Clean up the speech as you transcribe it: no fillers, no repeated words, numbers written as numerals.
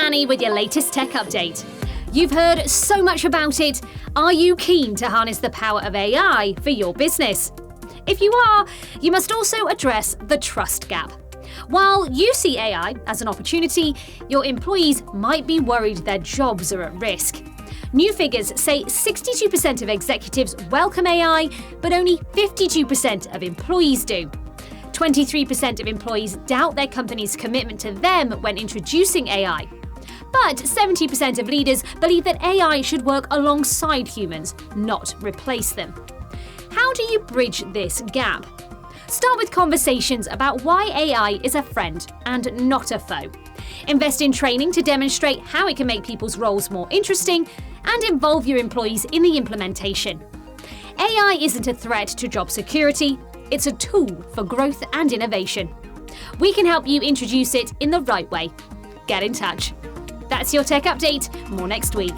Annie with your latest tech update. You've heard so much about it. Are you keen to harness the power of AI for your business? If you are, you must also address the trust gap. While you see AI as an opportunity, your employees might be worried their jobs are at risk. New figures say 62% of executives welcome AI, but only 52% of employees do. 23% of employees doubt their company's commitment to them when introducing AI. But 70% of leaders believe that AI should work alongside humans, not replace them. How do you bridge this gap? Start with conversations about why AI is a friend and not a foe. Invest in training to demonstrate how it can make people's roles more interesting, and involve your employees in the implementation. AI isn't a threat to job security, it's a tool for growth and innovation. We can help you introduce it in the right way. Get in touch. That's your tech update. More next week.